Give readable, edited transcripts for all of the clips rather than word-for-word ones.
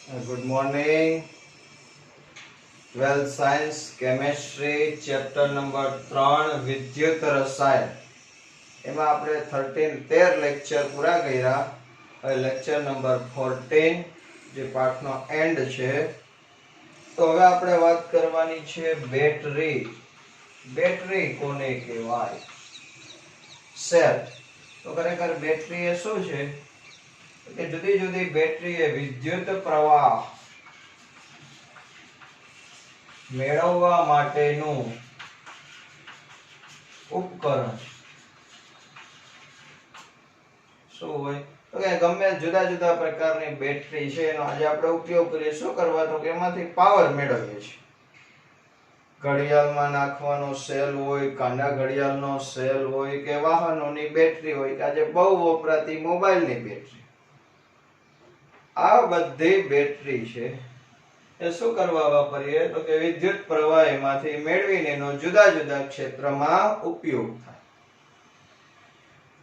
Good morning. 12th Science Chemistry Chapter number 3 વિદ્યુત રસાયણ. એમાં આપણે 13 લેક્ચર પૂરા કર્યા. હવે લેક્ચર નંબર 14 જે પાઠનો એન્ડ છે. તો હવે આપણે વાત કરવાની છે બેટરી. બેટરી કોને કહેવાય? સેલ. તો ખરેખર બેટરી એ શું છે કે જુદી જુદી બેટરી એ વિદ્યુત પ્રવાહ મેળવવા માટેનું ઉપકરણ. શું હોય તો કે ગમે જુદા જુદા પ્રકારની બેટરી છે એનો આજે આપણે ઉપયોગ કરીએ. શું કરવા? તો કે એમાંથી પાવર મેળવીએ છીએ. ઘડિયાળમાં નાખવાનો સેલ હોય, કાંડા ઘડિયાળનો સેલ હોય, કે વાહનોની બેટરી હોય, કે આજે બહુ વપરાતી મોબાઈલની બેટરી. આ બધી બેટરી છે એ શું કરવા વાપરીએ? તો કે વિદ્યુત પ્રવાહ એમાંથી મેળવીને એનો જુદા જુદા ક્ષેત્રમાં ઉપયોગ થાય.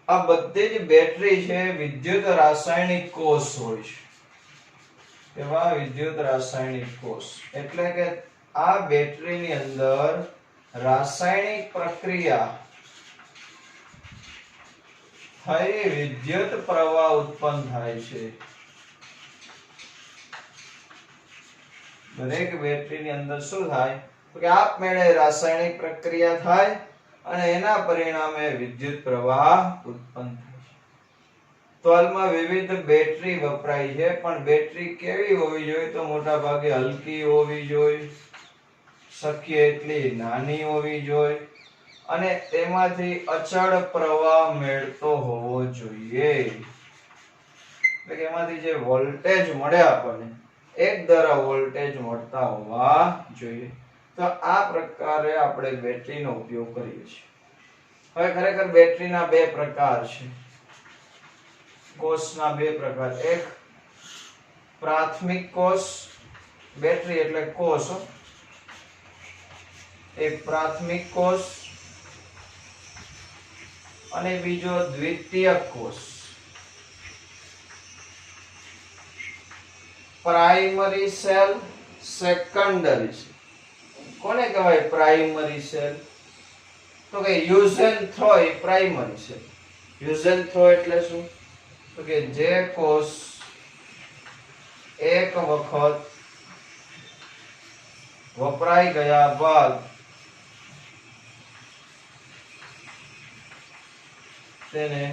આ બધી જ બેટરી છે વિદ્યુત રાસાયણિક કોષ હોય છે. એવા વિદ્યુત રાસાયણિક કોષ એટલે કે આ બેટરીની અંદર રાસાયણિક પ્રક્રિયા થઈ વિદ્યુત પ્રવાહ ઉત્પન્ન થાય છે. દરેક બેટરીની અંદર શું થાય તો કે આપમેળે રાસાયણિક પ્રક્રિયા થાય અને એના પરિણામે વિદ્યુત પ્રવાહ ઉત્પન્ન થાય છે. તો હાલમાં વિવિધ બેટરી વપરાય છે, પણ બેટરી કેવી હોવી જોઈએ? તો મોટા ભાગે હલકી હોવી જોઈએ, શક્ય એટલી નાની હોવી જોઈએ, અને તેમાંથી અચળ પ્રવાહ મેળતો હોવો જોઈએ. એટલે કે એમાંથી જે વોલ્ટેજ મળે આપણને એક ધારા વોલ્ટેજ મળતા હોવા જોઈએ. તો આ પ્રકારે આપણે બેટરીનો ઉપયોગ કરીએ છીએ. હવે ખરેખર બેટરીના બે પ્રકાર છે. કોષના બે પ્રકાર. એક પ્રાથમિક કોષ. બેટરી એટલે કોષ. એક પ્રાથમિક કોષ અને બીજો દ્વિતીયક કોષ. Primary cell, secondary cell. કોને કહેવાય પ્રાઇમરી સેલ? તો કે use and throw A primary cell. Use and throw એટલે શું? તો કે જે કોષ એક વખત વપરાઈ ગયા બાદ તેને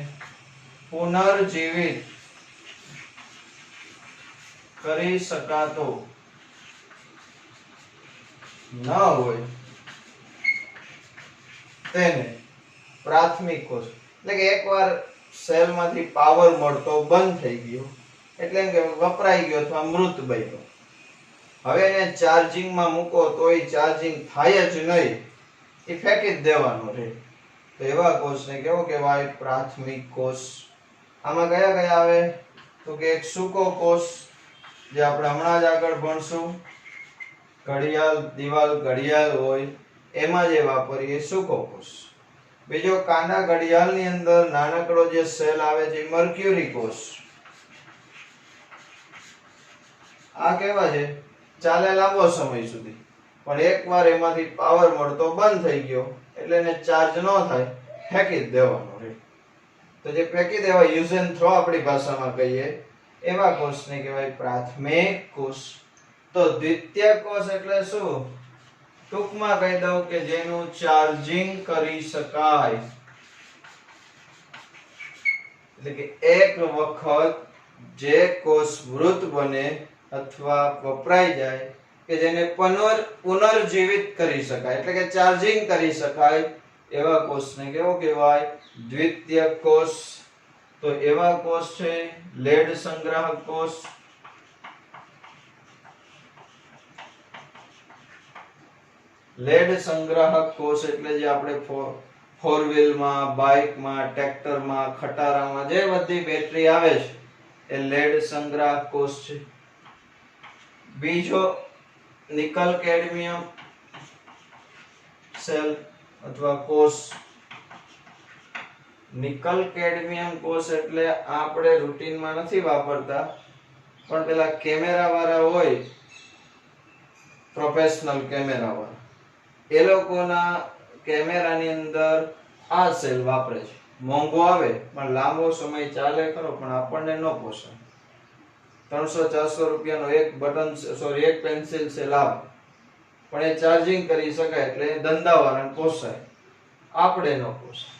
પુનર્જીવિત કરી શકાતો ન હોય તેને પ્રાથમિક કોષ. એટલે કે એકવાર સેલમાંથી પાવર મળતો બંધ થઈ ગયો એટલે એમ કે વપરાઈ ગયો અથવા મૃત બન્યો. હવે એને ચાર્જિંગમાં મૂકો તો એ ચાર્જિંગ થાય જ નહીં, એ ફેંકી જ દેવાનો રહે. તો એવા કોષને કેવો કહેવાય? પ્રાથમિક કોષ. આમાં કયા કયા આવે? તો કે એક સૂકો કોષ, જે આપણે હમણાં જ આગળ ભણશું. ઘડિયાળ, દિવાલ ઘડિયાળ હોય એમાં જે વાપરીએ સૂકો કોષ. બીજો કાંડા ઘડિયાળની અંદર નાનકડો જે સેલ આવે છે મર્ક્યુરી કોષ. આ કેવા છે? ચાલે લાંબો સમય સુધી, પણ એકવાર એમાંથી પાવર મળતો બંધ થઈ ગયો એટલે એને ચાર્જ ન થાય, ફેંકી જ દેવાનો રહે. તો જે ફેંકી દેવાય, યુઝ એન્ડ થ્રો આપણી ભાષામાં કહીએ, એવા કોષને કહેવાય પ્રાથમિક કોષ. તો દ્વિતીયક કોષ એટલે શું? ટૂંકમાં કહી દઉં કે જેનું ચાર્જિંગ કરી શકાય. એટલે કે એક વખત જે કોષ મૃત બને અથવા વપરાઈ જાય કે જેને પુનર્જીવિત કરી શકાય, એટલે કે ચાર્જિંગ કરી શકાય, એવા કોષને કેવો કહેવાય? દ્વિતીયક કોષ. તો એવા કોષ છે લેડ સંગ્રાહક કોષ. લેડ સંગ્રાહક કોષ એટલે જે આપણે ફોર વ્હીલમાં, બાઇકમાં, ટ્રેક્ટરમાં, ખટારામાં જે બધી બેટરી આવે છે એ લેડ સંગ્રાહક કોષ છે. બીજો નિકલ કેડમિયમ સેલ અથવા કોષ. નિકલ કેડમિયમ કોષ એટલે આપણે રૂટીનમાં નથી વાપરતા, પણ પેલા કેમેરા વાળા હોય, પ્રોફેશનલ કેમેરા વાળા, એ લોકોના કેમેરાની અંદર આ સેલ વાપરે છે. મોંઘો આવે પણ લાંબો સમય ચાલે ખરો, પણ આપણને ન પોસાય. 300-400 રૂપિયાનો એક બટન એક પેન્સિલ સેલ આવે, પણ એ ચાર્જિંગ કરી શકાય એટલે ધંધાવાળાને પોસાય, આપણે ન પોસાય.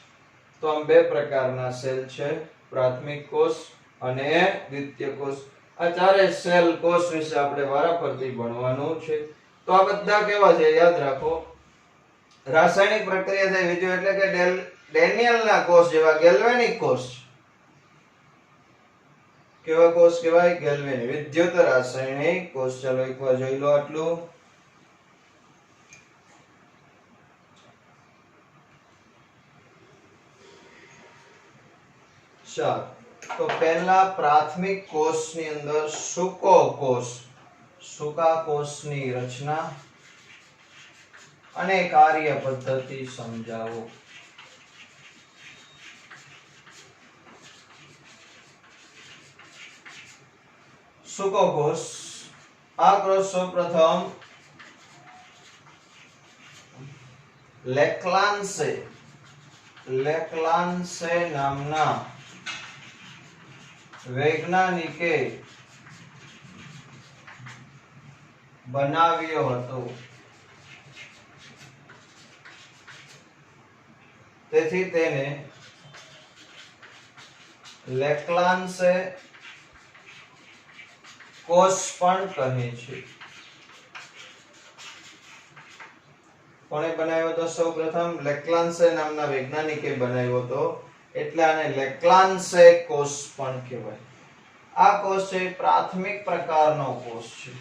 તો આમ બે પ્રકારના સેલ છે, પ્રાથમિક કોષ અને દ્વિતીય કોષ. આ ચારે સેલ કોષ વિશે આપણે વારાફરતી ભણવાનું છે. તો આ બધા કેવા છે યાદ રાખો. રાસાયણિક પ્રક્રિયા થાય બીજું એટલે કે ડેનિયલના કોષ જેવા ગેલ્વેનિક કોષ. કેવા કોષ કહેવાય? ગેલ્વેનિક. વિદ્યુત રાસાયણિક કોષ. ચાલો એકવાર જોઈ લો આટલું. ચાલો તો પહેલા પ્રાથમિક કોષની અંદર સૂકો કોષ, સૂકા કોષની રચના અને કાર્ય પદ્ધતિ સમજાવો. સૂકો કોષ. આ કોષ સૌપ્રથમ લેક્લાન્સે નામના વૈજ્ઞાનિકે બનાવ્યો હતો. તેથી તેને લેક્લાન્સે કોષ પણ કહે છે. કોણે બનાવ્યો હતો? સૌપ્રથમ લેક્લાન્સે નામના વૈજ્ઞાનિકે બનાવ્યો હતો, એટલે આને લેક્લાન્સે કોષ પણ કહેવાય. આ કોષ છે પ્રાથમિક પ્રકારનો કોષ છે.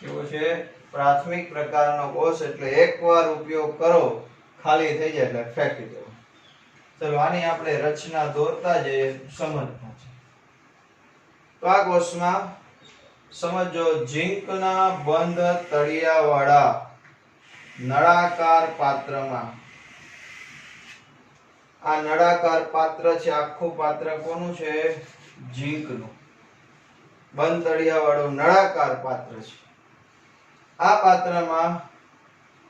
કેવો છે? પ્રાથમિક પ્રકારનો કોષ. એટલે એકવાર ઉપયોગ કરો ખાલી થઈ જાય એટલે ફેંકી દેવો. ચલો આની આપણે રચના દોરતા જઈએ, સમજતા છે. તો આ કોષમાં સમજો, ઝીંકના બંધ તળિયાવાળા નળાકાર પાત્રમાં, આ નળાકાર પાત્ર છે, આખું પાત્ર કોનું છે? ઝીંકનું. બંધ તળિયાવાળું નળાકાર પાત્ર છે. આ પાત્રમાં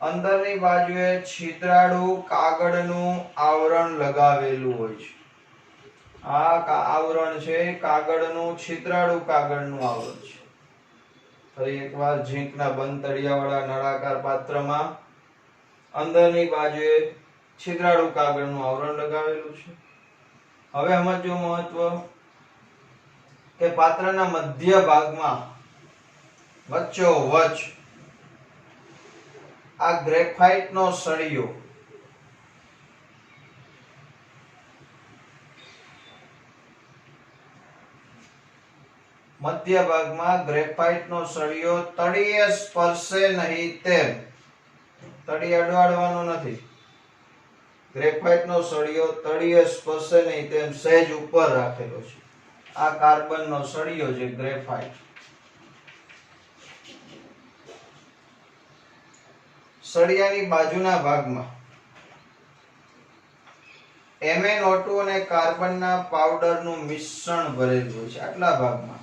અંદરની બાજુએ છિદ્રાળુ કાગળનું આવરણ લગાવેલું હોય છે. આ આવરણ છે કાગળનું, છિદ્રાળુ કાગળનું આવરણ છે. ફરી એકવાર, ઝીંકના બંધ તળિયાવાળા નળાકાર પાત્રમાં અંદરની બાજુએ છિદ્રાળુ કાગળનું આવરણ લગાવેલું છે. હવે સમજો મહત્વ કે પાત્રના મધ્ય ભાગમાં વચ્ચોવચ આ ગ્રેફાઇટનો સળિયો, મધ્ય ભાગમાં ગ્રેફાઇટનો સળિયો તળિયે સ્પર્શે નહીં તેમ, તળિયે અડવાડવાનો નથી, ગ્રેફાઇટનો સળિયો તળિયે સ્પર્શે નહીં તેમ સહેજ ઉપર રાખેલો છે. આ કાર્બનનો સળિયો છે, ગ્રેફાઇટ. સળિયાની બાજુના ભાગમાં MnO2 અને કાર્બનના પાવડરનું મિશ્રણ ભરેલું હોય છે. આટલા ભાગમાં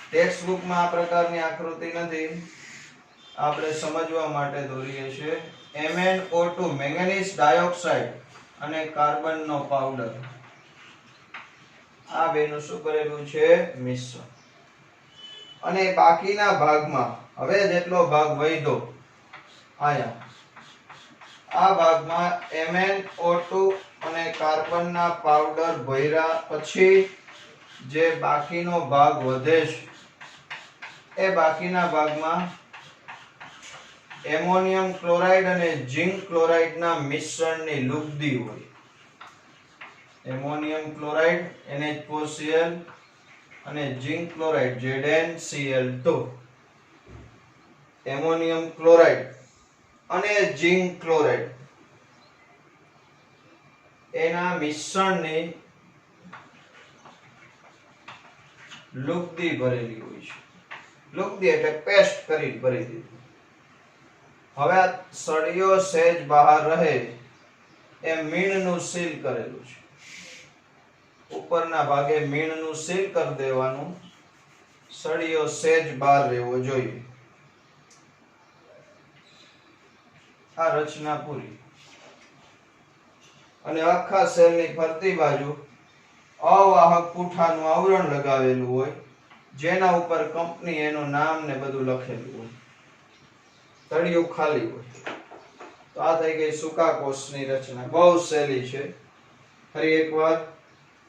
ટેક્સ્ટ બુકમાં આ પ્રકારની આકૃતિ નથી, આપણે સમજવા માટે દોરીએ છીએ. MnO2 મેંગેનીઝ ડાયોક્સાઇડ અને કાર્બનનો પાવડર, આ બેનું શું કરેલું છે? મિશ્રણ. અને બાકીના ભાગમાં, હવે જેટલો ભાગ વધ્યો આયા, આ ભાગમાં MnO2 અને કાર્બનના પાવડર ભર્યા પછી જે બાકીનો ભાગ વધે છે, એ બાકીના ભાગમાં એમોનિયમ ક્લોરાઇડ અને ઝિંક ક્લોરાઇડના મિશ્રણની લુગદી હોય. એમોનિયમ ક્લોરાઇડ NH4Cl અને zinc chloride ZnCl2. Ammonium chloride અને ઝિંક ક્લોરાઇડ એના મિશ્રણની લુગદી ભરેલી હોય છે. લુગદી એટલે પેસ્ટ કરી ભરી દીધી. હવે આ સળિયો સહેજ બહાર રહે એ મીણનું સીલ કરેલું છે, ઉપરના ભાગે મીણનું સીલ કરી દેવાનું, સળિયો સહેજ બહાર રહેવો જોઈએ. આ રચના પૂરી. અને આખા સેલની ફરતી બાજુ અવાહક પૂઠાનું આવરણ લગાવેલું હોય, જેના ઉપર કંપની એનું નામ ને બધું લખેલું હોય, તળિયું ખાલી હોય. તો આ થઈ ગઈ સૂકા કોષની રચના. બહુ સહેલી છે. ફરી એકવાર,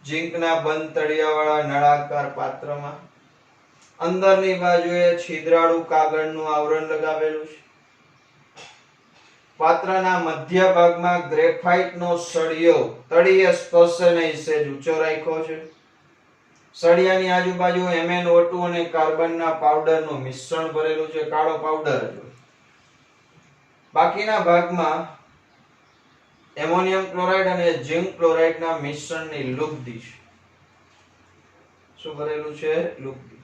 ઝીંકના બંધ તળિયાવાળા નળાકાર પાત્રમાં અંદરની બાજુએ છિદ્રાળુ કાગળનું આવરણ લગાવેલું છે. પાત્રના મધ્ય ભાગમાં ગ્રેફાઇટનો સળિયો તળિયે સ્પર્શે નહીં સહેજ ઊંચો રાખ્યો છે. સળિયાની આજુબાજુ MnO2 અને કાર્બનના પાવડરનું મિશ્રણ ભરેલું છે, કાળો પાવડર જ હોય. બાકીના ભાગમાં એમોનિયમ ક્લોરાઇડ અને ઝિંક ક્લોરાઇડના મિશ્રણની લુગદી છે. શું ભરેલું છે? લુગદી.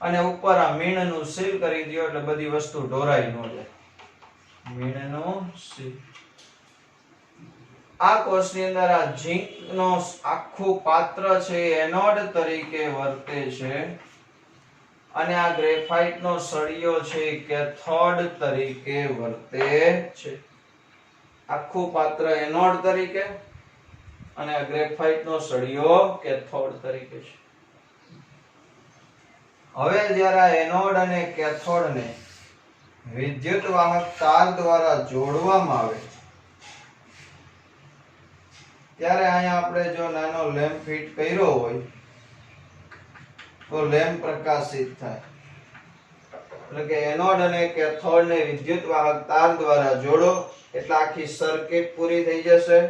અને ઉપર આ મીણનું સીલ કરી દો એટલે બધી વસ્તુ ઢોરાઈ ન જાય. મીણનું સીલ. આ કોષની અંદર આ ઝિંકનો આખું પાત્ર છે એનોડ તરીકે વર્તે છે, અને આ ગ્રેફાઇટનો સળિયો છે કેથોડ તરીકે વર્તે છે. આખું પાત્ર એનોડ તરીકે અને આ ગ્રેફાઇટનો સળિયો કેથોડ તરીકે છે. હવે જ્યારે આ એનોડ અને કેથોડને વિદ્યુત વાહક તાર દ્વારા જોડવામાં આવે ત્યારે અહીંયા આપણે જો નાનો લેમ્પ ફિટ કર્યો હોય તો લેમ્પ પ્રકાશિત થાય. એટલે કે એનોડ અને કેથોડ ને વિદ્યુત વાહક તાર દ્વારા જોડો એટલે આખી સર્કિટ પૂરી થઈ જશે.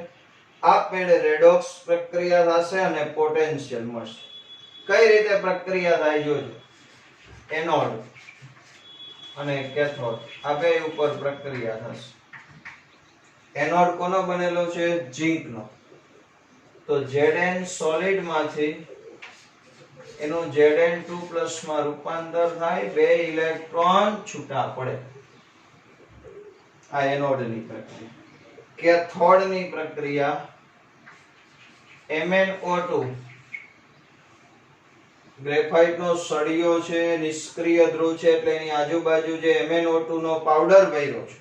આપમેળે રેડોક્સ પ્રક્રિયા થશે અને પોટેન્શિયલ મળશે. કઈ રીતે પ્રક્રિયા થાય જોજો. એનોડ અને કેથોડ આ બે ઉપર પ્રક્રિયા થશે. એનોડ કોનો બનેલો છે? ઝિંકનો. તો Zn સોલિડ માંથી એનું Zn2+ માં રૂપાંતર થાય, બે ઇલેક્ટ્રોન છૂટા પડે. આ એનોડની પ્રક્રિયા. કેથોડની પ્રક્રિયા MnO2 ગ્રેફાઇટનો સળિયો છે, નિષ્ક્રિય ધ્રુવ છે, એટલે એની આજુબાજુ જે MnO2 નો પાવડર ભર્યો છે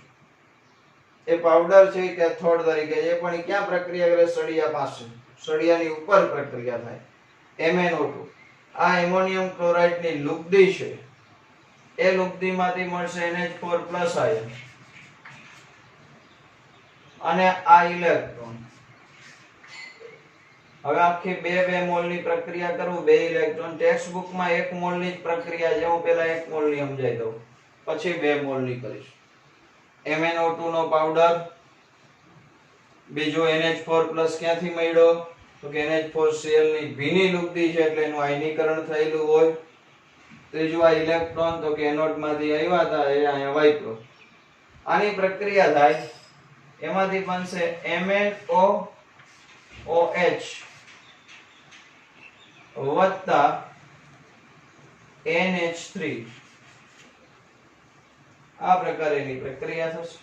એ પાવડર છે કેથોડ તરીકે છે. પણ એ ક્યાં પ્રક્રિયા કરે? સળિયા પાસે. સળિયાની ઉપર પ્રક્રિયા થાય. MnO2 આ એમોનિયમ ક્લોરાઇડ ની લુગદી છે, એ લુગદીમાંથી મળશે NH4+ આયન અને આ ઇલેક્ટ્રોન. હવે આખી 2 મોલ ની પ્રક્રિયા કરું, 2 ઇલેક્ટ્રોન. ટેક્સ્ટ બુકમાં 1 મોલ ની જ પ્રક્રિયા છે. હું પહેલા 1 મોલ ની સમજાઈ દઉં, પછી 2 મોલ ની કરીશ. MnO2 નો પાવડર, બીજો NH4+ ક્યાંથી મળ્યો? તો કે NH4Cl ની ભીની લુગદી છે એટલે એનું આયનીકરણ થયેલું હોય. ત્રીજું આ ઇલેક્ટ્રોન, તો કે એનોડ માંથી આવ્યા હતા એ અહીંયા વાપરો. આની પ્રક્રિયા થાય, એમાંથી બનશે MnOOH વત્તા NH3. આ પ્રકારેની પ્રક્રિયા થશે.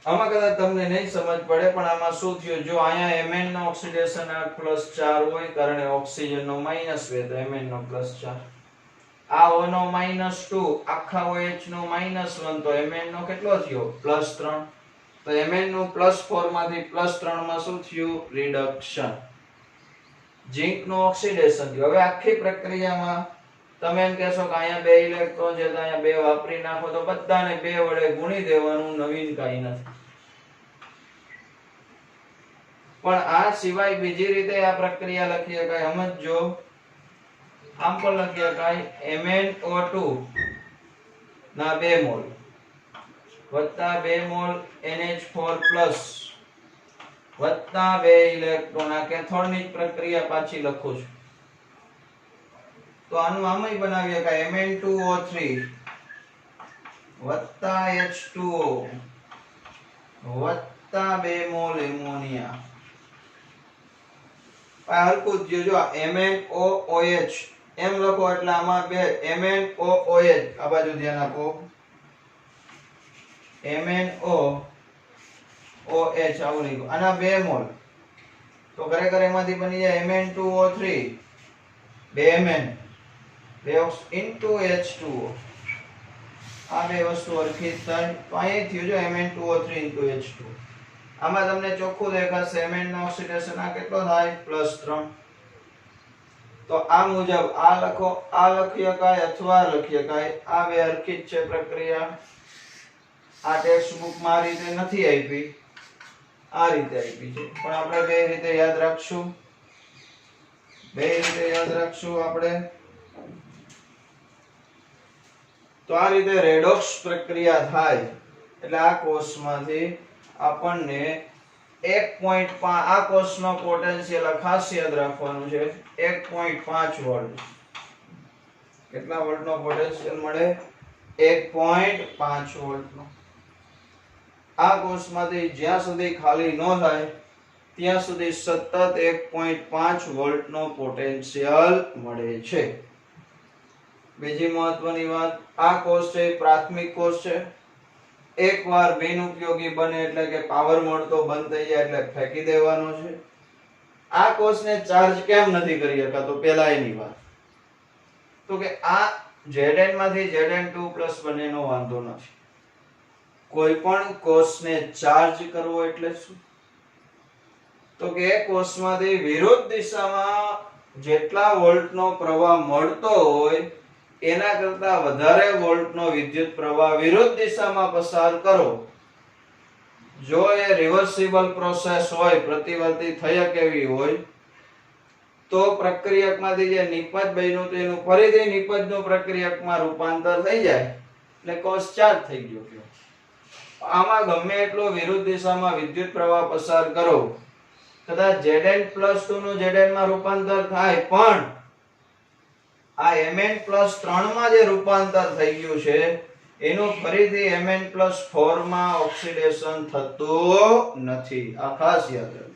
આમાં કદાચ તમને નહીં સમજ પડે, પણ આમાં શું થયું? જો અહીંયા Mn નો ઓક્સિડેશન +4 હોય, કારણ કે ઓક્સિજન નો માઈનસ હોય તો Mn નો +4. આ O નો -2, આખા OH નો -1, તો Mn નો કેટલો થયો? +3. તો Mn નું +4 માંથી +3 માં શું થયું? રિડક્શન. ઝિંક નું ઓક્સિડેશન થયું. હવે આખી પ્રક્રિયામાં તમે એમ કહેશો કે અહીંયા 2 ઇલેક્ટ્રોન છે તો અહીંયા 2 વાપરી નાખો, તો બધાને 2 વડે ગુણી દેવાનું, નવીન કાઈ નથી. પણ આ સિવાય બીજી રીતે આ પ્રક્રિયા લખી શકાય. સમજો, આમ પણ લખી શકાય MnO2 ના 2 મોલ વત્તા 2 મોલ NH4+ વત્તા 2 ઇલેક્ટ્રોન. આ કેથોડની જ પ્રક્રિયા પાછી લખું છું. તો આનું આમય બનાવી શકાય Mn2O3 વત્તા H2O વત્તા 2 મોલ એમોનિયા. આ હરકું જ જો MnOOH એમ લખો એટલે આમાં 2 MnOOH આ બાજુ ધ્યાન આપો. MnO OH આવું લખ્યું આના 2 મોલ તો ખરેખર એમાંથી બની જાય Mn2O3 2 Mn 2 into H2O આ બે વસ્તુ હરખી થાય તો અહીં થયું જો Mn2O3 into H2O આમાં તમને ચોખ્ખું દેખાશે Mn નો ઓક્સિડેશન આ કેટલો થાય +3 તો આ મુજબ આ લખો આ લખી શકાય અથવા લખી શકાય આ બે હરખી જ છે પ્રક્રિયા આ ટેક્સ્ટ બુક માં આ રીતે નથી આપી આ રીતે આપી છે પણ આપણે બે રીતે યાદ રાખશું આપણે તો આ રીતે રેડોક્સ પ્રક્રિયા થાય એટલે આ કોષમાંથી આપણને 1.5 આ કોષનો પોટેન્શિયલ ખાસ યાદ રાખવાનું છે 1.5 વોલ્ટ કેટલા વોલ્ટનો પોટેન્શિયલ મળે 1.5 વોલ્ટનો આ કોષમાંથી જ્યાં સુધી ખાલી ન થાય ત્યાં સુધી સતત 1.5 વોલ્ટનો પોટેન્શિયલ મળે છે બીજી મહત્વની વાત આ કોષ છે પ્રાથમિક કોષ છે એકવાર બિનઉપયોગી બને એટલે કે પાવર મળતો બંધ થઈ જાય એટલે ફેંકી દેવાનો છે આ કોષને ચાર્જ કેમ નથી કરી શકાતો પહેલા એની વાત તો કે આ Zn માંથી Zn2+ બનેનો વાંધો નથી કોઈ પણ કોષને ચાર્જ કરવો એટલે શું તો કે કોષમાંથી વિરુદ્ધ દિશામાં જેટલા વોલ્ટનો પ્રવાહ મળતો હોય એના કરતા વધારે વોલ્ટનો વિદ્યુત પ્રવાહ વિરુદ્ધ દિશામાં પસાર કરો જો એ રિવર્સિબલ પ્રોસેસ હોય પ્રતિવર્તી થઈ કેવી હોય તો પ્રક્રિયકમાંથી જે નિપજ બન્યું તેનું ફરીથી નિપજનું પ્રક્રિયકમાં રૂપાંતર થઈ જાય એટલે કોષ ચાર્જ થઈ ગયો આમાં ગમે એટલો વિરુદ્ધ દિશામાં વિદ્યુત પ્રવાહ પસાર કરો કદાચ Zn+2 નું Zn માં રૂપાંતર થાય પણ આ Mn+3 માં જે રૂપાંતર થઈ ગયું છે એનું ફરીથી Mn+4 માં ઓક્સિડેશન થતું નથી આ ખાસ યાદ રાખો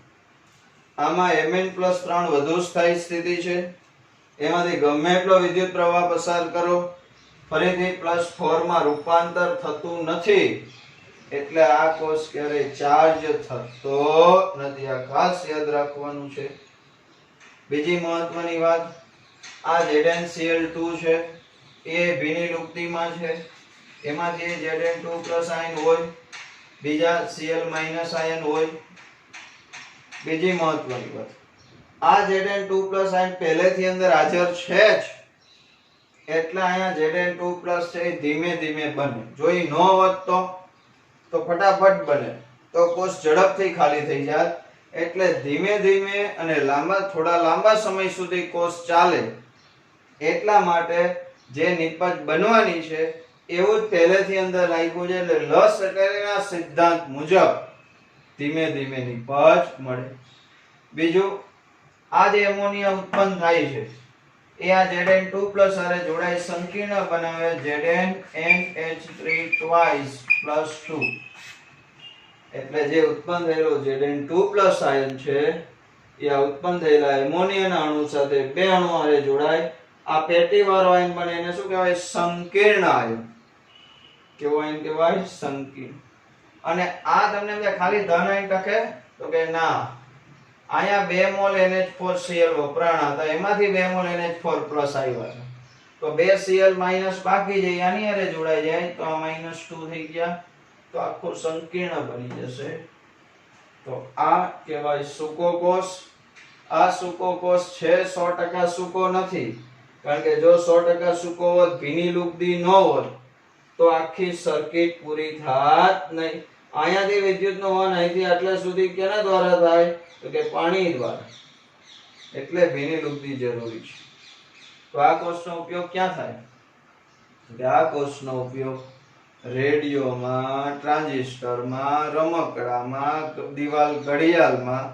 આમાં Mn+3 વધુ સ્થાયી સ્થિતિ છે એમાંથી ગમે એટલો વિદ્યુત પ્રવાહ પસાર કરો ફરીથી +4 માં રૂપાંતર થતું નથી એટલે આ કોષ ક્યારે ચાર્જ થતો નથી આ ખાસ યાદ રાખવાનું છે બીજી મહત્વની વાત આ ZnCl2 છે એ ભીની લુપ્તિમાં છે એમાંથી Zn2+ આયન હોય બીજા Cl- આયન હોય બીજી મહત્વની વાત આ Zn2+ આયન પહેલેથી અંદર હાજર છે જ એટલે અહીંયા Zn2+ છે ધીમે ધીમે બને જો ઈ ન વધતો તો ફટાફટ બને તો કોષ ઝડપથી ખાલી થઈ જાય એટલે ધીમે ધીમે અને થોડા લાંબા સમય સુધી કોષ ચાલે એટલા માટે જે નિપજ બનવાની છે એવું જ પહેલેથી અંદર લાગ્યું છે એટલે લસટરીના સિદ્ધાંત મુજબ ધીમે ધીમે નિપજ મળે બીજું આ જે એમોનિયા ઉત્પન્ન થાય છે એ આ Zn2+ સાથે જોડાઈ સંકીર્ણ બનાવે ZnNH3 એટલે જે ઉત્પન્ન થયેલો Zn2+ આયન છે એ આ ઉત્પન્ન થયેલા એમોનિયાના અણુ સાથે બે અણુ હારે જોડાય આ પેટીવાળો આયન બને એને શું કહેવાય સંકીર્ણ આયન કેવો આયન કહેવાય સંકીર્ણ અને આ તમને ખાલી ધન આયન ટકે તો કે ના અહીંયા 2 મોલ NH4Cl વપરાણા હતા એમાંથી 2 મોલ NH4+ આવ્યા છે તો 2 Cl- બાકી છે આની હારે જોડાઈ જાય તો આ -2 થઈ ગયા તો આખો સંકીર્ણ બની જશે તો આ કહેવાય સૂકો કોષ આ સૂકો કોષ છે 100% સૂકો નથી કારણ કે જો 100% સૂકો હોત ભીની લુગદી ન હોત તો આખી સર્કિટ પૂરી થાત નહીં અહીંયાથી વિદ્યુતનો વહન અહીંથી આટલા સુધી કેના દ્વારા થાય તો કે પાણી દ્વારા એટલે ભીની લુગદી જરૂરી છે તો આ કોષનો ઉપયોગ ક્યાં થાય તો આ કોષનો ઉપયોગ રેડિયોમાં ટ્રાન્ઝિસ્ટરમાં રમકડામાં દિવાલ ઘડિયાળમાં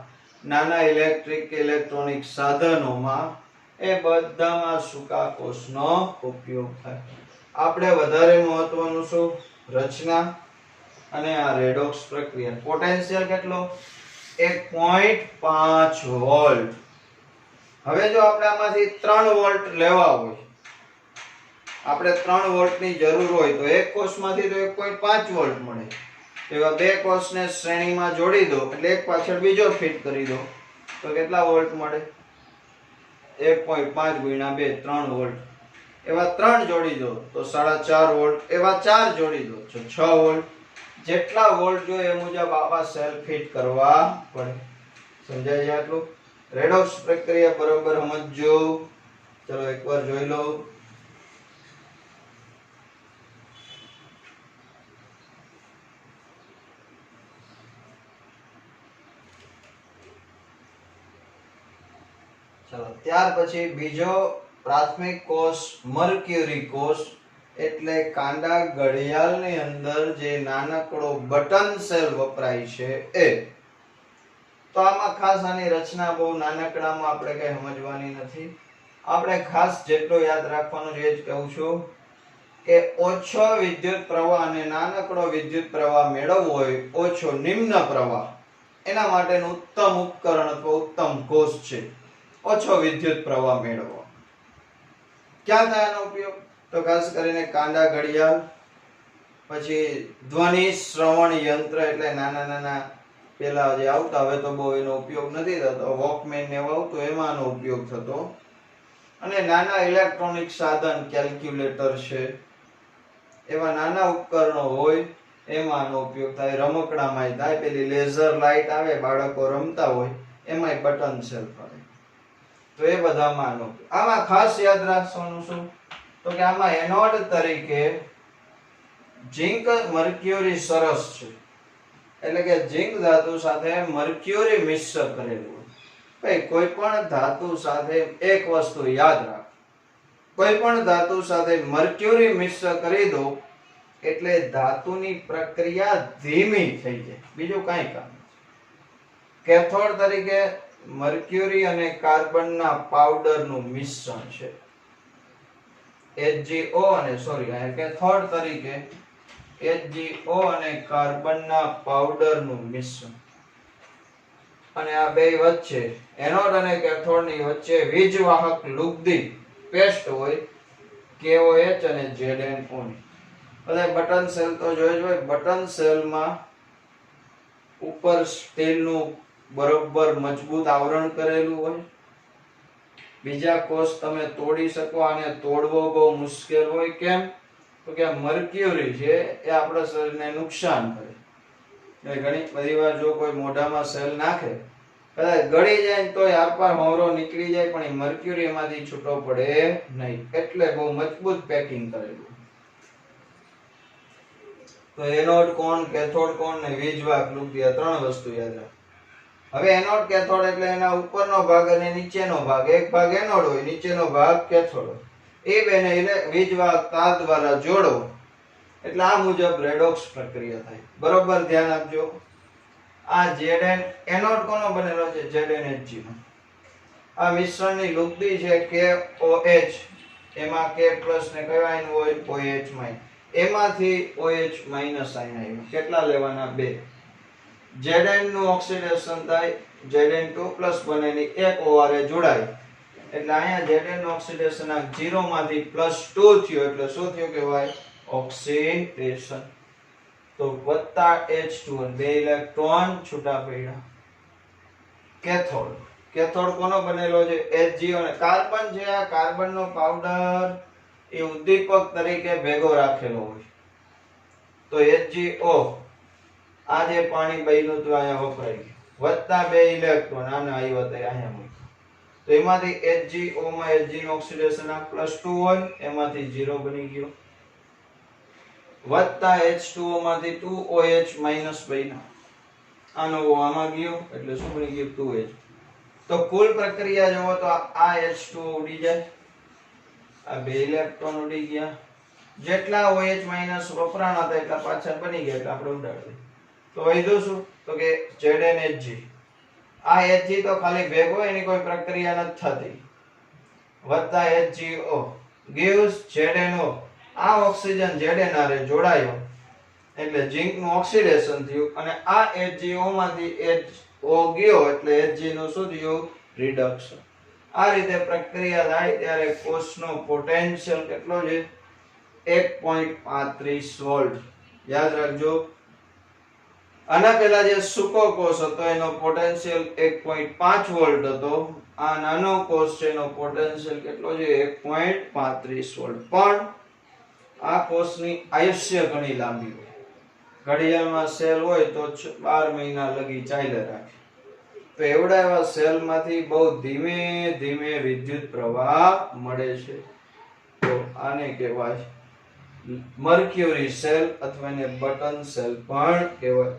નાના ઇલેક્ટ્રિક ઇલેક્ટ્રોનિક સાધનોમાં એ બધામાં સૂકા કોષનો ઉપયોગ થાય આપણે વધારે મહત્વનું શું રચના અને આ રેડોક્સ પ્રક્રિયા પોટેન્શિયલ કેટલો 1.5 વોલ્ટ હવે જો આપણે આમાંથી 3 વોલ્ટ લેવા હોય આપણે 3 વોલ્ટની જરૂર હોય તો એક કોષમાંથી તો 1.5 વોલ્ટ મળે એવા બે કોષને શ્રેણીમાં જોડી દો એટલે એક પાછળ બીજો ફિટ કરી દો તો કેટલા વોલ્ટ મળે? 1.5 ગુણ્યા 2 3 વોલ્ટ. એવા 3 જોડી દો તો 4.5 વોલ્ટ. એવા 4 જોડી દો તો 6 વોલ્ટ. જેટલા વોલ્ટ જોઈએ એ મુજબ આવા સેલ ફિટ કરવા પડે. સમજાય છે આટલું? રેડોક્સ પ્રક્રિયા બરોબર સમજજો. ચલો એકવાર જોઈ લો. ચલો ત્યાર પછી બીજો પ્રાથમિક કોષ મર્ક્યુરી કોષ એટલે કાંડા ઘડિયાળની અંદર જે નાનકડો બટન સેલ વપરાય છે એ. તો આમાં ખાસ આની રચના બહુ નાનકડામાં આપણે કઈ સમજવાની નથી. આપણે ખાસ જેટલું યાદ રાખવાનું છે જ કહું છું કે ઓછો વિદ્યુત પ્રવાહ અને નાનકડો વિદ્યુત પ્રવાહ મેળવવો હોય, ઓછો નિમ્ન પ્રવાહ, એના માટેનું ઉત્તમ ઉપકરણ અથવા ઉત્તમ કોષ છે ઓછો વિદ્યુત પ્રવાહ મેળવવો. ક્યાં થાય એનો ઉપયોગ? તો ખાસ કરીને કાંડા ઘડિયાળ, પછી ધ્વનિ શ્રવણ યંત્ર એટલે નાના નાના પેલા જે આવતા, હવે તો બહુ એનો ઉપયોગ નથી થતો, વોકમેન ને આવતું એમાં આનો ઉપયોગ થતો. અને નાના ઇલેક્ટ્રોનિક સાધન કેલ્ક્યુલેટર છે એવા નાના ઉપકરણો હોય એમાં આનો ઉપયોગ થાય. રમકડામાં થાય, પેલી લેઝર લાઇટ આવે બાળકો રમતા હોય એમાંય બટન સેલ ફરે. તો એ બધામાં આનો. આમાં ખાસ યાદ રાખવાનું શું? તો કે આમાં એનોડ તરીકે ઝિંક મર્ક્યુરી સરસ છે. એટલે કે ઝિંક ધાતુ સાથે મર્ક્યુરી મિશ્ર કરેલું હોય. ભાઈ કોઈ પણ ધાતુ સાથે એક વસ્તુ યાદ રાખ, કોઈ પણ ધાતુ સાથે મર્ક્યુરી મિશ્ર કરી દો એટલે ધાતુની પ્રક્રિયા ધીમી થઈ જાય, બીજું કાંઈ કામ નથી. કેથોડ તરીકે મર્ક્યુરી અને કાર્બનના પાવડરનું મિશ્રણ છે. HgO અને કેથોડ તરીકે HgO અને કાર્બનના પાવડરનું મિશ્રણ. અને આ બે વચ્ચે એનોડ અને કેથોડની વચ્ચે વીજવાહક લુગદી પેસ્ટ હોય KOH અને ZnO ની. બધા બટન સેલ તો જોઈ હોય. બટન સેલમાં ઉપર સ્ટીલનું બરોબર મજબૂત આવરણ કરેલું હોય. બીજા કોષ તમે તોડી શકો, આને તોડવો બહુ મુશ્કેલ હોય. કેમ? તો કે મર્ક્યુરી છે એ આપણા શરીરને નુકસાન કરે. ઘણી બધી વાર જો કોઈ મોઢામાં સેલ નાખે, કદાચ ગળી જાય તોય આરપાર હોરો નીકળી જાય, પણ એ મર્ક્યુરી એમાંથી છૂટો પડે નહીં, એટલે બહુ મજબૂત પેકિંગ કરેલું. તો એનોડ કોણ, કેથોડ કોણ ને વીજવાહક લુગદી, આ ત્રણ વસ્તુ યાદ રાખ. હવે એનોડ કેથોડ એટલે એના ઉપરનો ભાગ અને નીચેનો ભાગ. એક ભાગ એનોડ હોય, નીચેનો ભાગ કેથોડ હોય. એ બેને વીજવાહક તાર દ્વારા જોડો એટલે આ મુજબ રેડોક્સ પ્રક્રિયા થાય. બરોબર ધ્યાન આપજો. આ Zn એનોડ કોનો બનેલો છે? ZnHg નો. આ મિશ્રણની લુગદી છે KOH, એમાં K+ ને કયો આયન હોય? OH-. એમાંથી OH- આયન આવ્યું. કેટલા લેવાના? 2. Zn નું ઓક્સિડેશન થાય, Zn2+ બને ની એક OR એ જોડાય એટલે અહીંયા Zn નું ઓક્સિડેશન આ 0 માંથી +2 થયો એટલે શું થયું કહેવાય? ઓક્સિડેશન. તો વત્તા H2 બે ઇલેક્ટ્રોન છૂટા પડ્યા. કેથોડ, કેથોડ કોનો બનેલો છે? Hg અને કાર્બન છે. આ કાર્બનનો પાવડર એ ઉદ્દીપક તરીકે ભેગો રાખેલો હોય. તો HgO આ જે પાણી બન્યું તો અહીંયા વપરાય ગયું. વત્તા બે ઇલેક્ટ્રોન આને આવ્યા તો અહીંયા મૂક્યા. તો એમાંથી HgO માં Hg નું ઓક્સિડેશન આ +2 હોય, એમાંથી 0 બની ગયો. વત્તા H2O માંથી 2OH- બન્યા. આનો આમાં ગયો એટલે શું બની ગયું? 2H. તો કુલ પ્રક્રિયા જોવો તો આ H2O ઉડી જાય, આ બે ઇલેક્ટ્રોન ઉડી ગયા. જેટલા OH- વપરાણા હતા એટલા પાછા બની ગયા એટલે આપણે ઉડાડી. તો વધ્યું શું? તો કે ZnHg. આ Hg તો ખાલી ભેગો, એની કોઈ પ્રક્રિયા નથી થતી. વત્તા HgO gives ZnO. આ ઓક્સિજન Zn હારે જોડાયો એટલે ઝિંક નું ઓક્સિડેશન થયું અને આ HgO માંથી HO ગયો એટલે Hg નું શું થયું? રિડક્શન. આ રીતે પ્રક્રિયા થાય ત્યારે કોષનો પોટેન્શિયલ કેટલો છે? 1.35 વોલ્ટ. યાદ રાખજો. આના પહેલા જે સૂકો કોષ હતો એનો પોટેન્શિયલ 1.5 વોલ્ટ હતો. આ નાનો કોષ છે એનો પોટેન્શિયલ કેટલો છે 1.35 વોલ્ટ. પણ આ કોષની આયુષ્ય ઘણી લાંબી હોય. ઘડિયાળમાં સેલ હોય તો 12 મહિના લગી ચાલ્યા રાખે. તો એવડા એવા સેલ માંથી બહુ ધીમે ધીમે વિદ્યુત પ્રવાહ મળે છે. તો આને કહેવાય મર્ક્યુરી સેલ અથવા એને બટન સેલ પણ કહેવાય.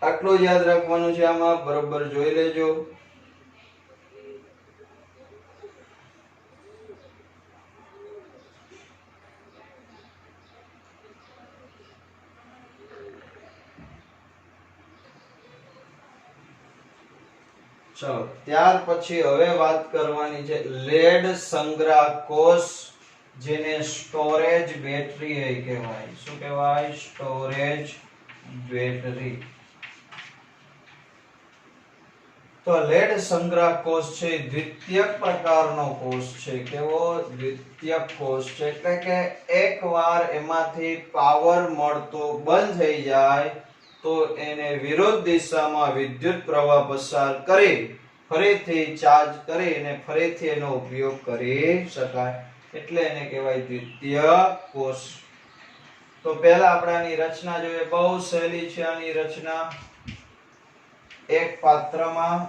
આટલું જ યાદ રાખવાનું છે. આમાં બરોબર જોઈ લેજો. ચલો ત્યાર પછી હવે વાત કરવાની છે લેડ સંગ્રહ કોષ, જેને સ્ટોરેજ બેટરી કહેવાય. શું કહેવાય? Storage battery. તો લેડ સંગ્રહ કોષ છે દ્વિતીયક પ્રકારનો કોષ છે. કેવો? દ્વિતીયક કોષ છે. એટલે કે એકવાર એમાંથી પાવર મળતો બંધ થઈ જાય તો એને વિરુદ્ધ દિશામાં વિદ્યુત પ્રવાહ પસાર કરી ફરીથી ચાર્જ કરીને ફરીથી એનો ઉપયોગ કરી શકાય. એટલે એને કહેવાય દ્વિતીયક કોષ. તો પહેલા આપણે આની રચના જોઈએ. બહુ સહેલી છે આની રચના. એક પાત્રમાં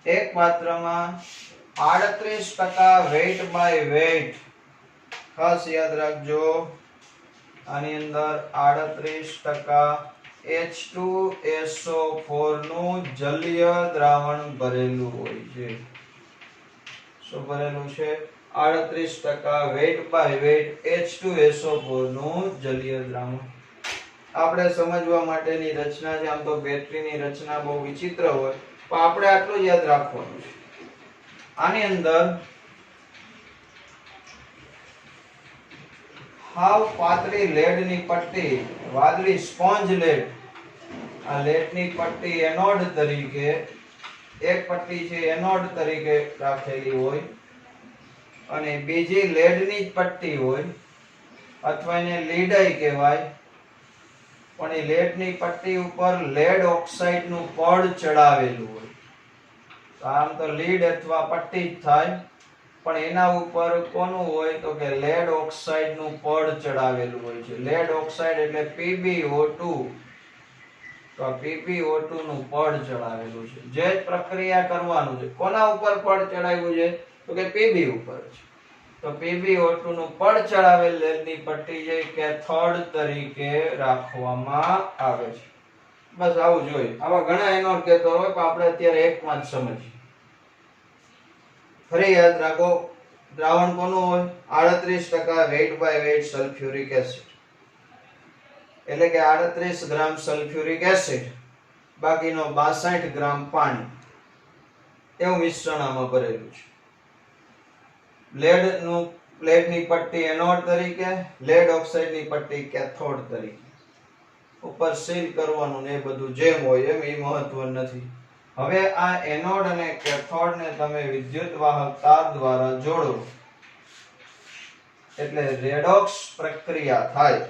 38% વેઇટ બાય વેઇટ. ખાસ યાદ રાખજો. આની અંદર 38% H2SO4 નું જલીય દ્રાવણ ભરેલું હોય છે. શું ભરેલું છે? 38% વેઇટ બાય વેઇટ H2SO4 નું જલીય દ્રાવણ. આપણે સમજવા માટેની રચના છે. આમ તો બેટરીની રચના બહુ વિચિત્ર હોય, પણ આપણે આટલું યાદ રાખવાનું છે. આની અંદર હાવ પાતળી લેડની પટ્ટી, વાદળી સ્પોન્જ લેડ. આ લેડની પટ્ટી એનોડ તરીકે, એક પટ્ટી છે એનોડ તરીકે રાખેલી હોય અને બીજી લેડની જ પટ્ટી હોય અથવા એને લીડાઈ કહેવાય. પણ એ લેડની પટ્ટી ઉપર લેડ ઓક્સાઇડ નું પડ ચડાવેલું હોય. તો આમ તો લીડ અથવા પટ્ટી જ થાય, પણ એના ઉપર કોનું હોય? તો કે લેડ ઓક્સાઇડ નું પડ ચડાવેલું હોય છે. લેડ ઓક્સાઇડ એટલે PbO2. તો આ PbO2 નું પડ ચડાવેલું છે. જે પ્રક્રિયા કરવાનું છે, કોના ઉપર પડ ચડાવ્યું છે? તો કે Pb ઉપર છે. તો PbO2 નું પડ ચડાવેલ લેડની પટ્ટી જે કેથોડ તરીકે રાખવામાં આવે છે. બસ આવું જોઈએ. આવા ઘણા એનોડ કેથોડ હોય, પણ આપણે અત્યારે એકમાં જ સમજીએ. ફરી યાદ રાખો. દ્રાવણ કોનું હોય? 38% weight by weight sulphuric acid. એટલે કે 38 ગ્રામ સલ્ફ્યુરિક એસિડ, બાકીનો 62 ગ્રામ પાણી, એવું મિશ્રણ આમાં ભરેલું છે. લેડની પટ્ટી એનોડ તરીકે, લેડ ઓક્સાઇડની પટ્ટી કેથોડ તરીકે. ઉપર સીલ કરવાનું ને એ બધું જેમ હોય એમ, એ મહત્વનું નથી. હવે આ એનોડ અને કેથોડ ને તમે વિદ્યુત વાહક તાર દ્વારા જોડો એટલે રેડોક્સ પ્રક્રિયા થાય.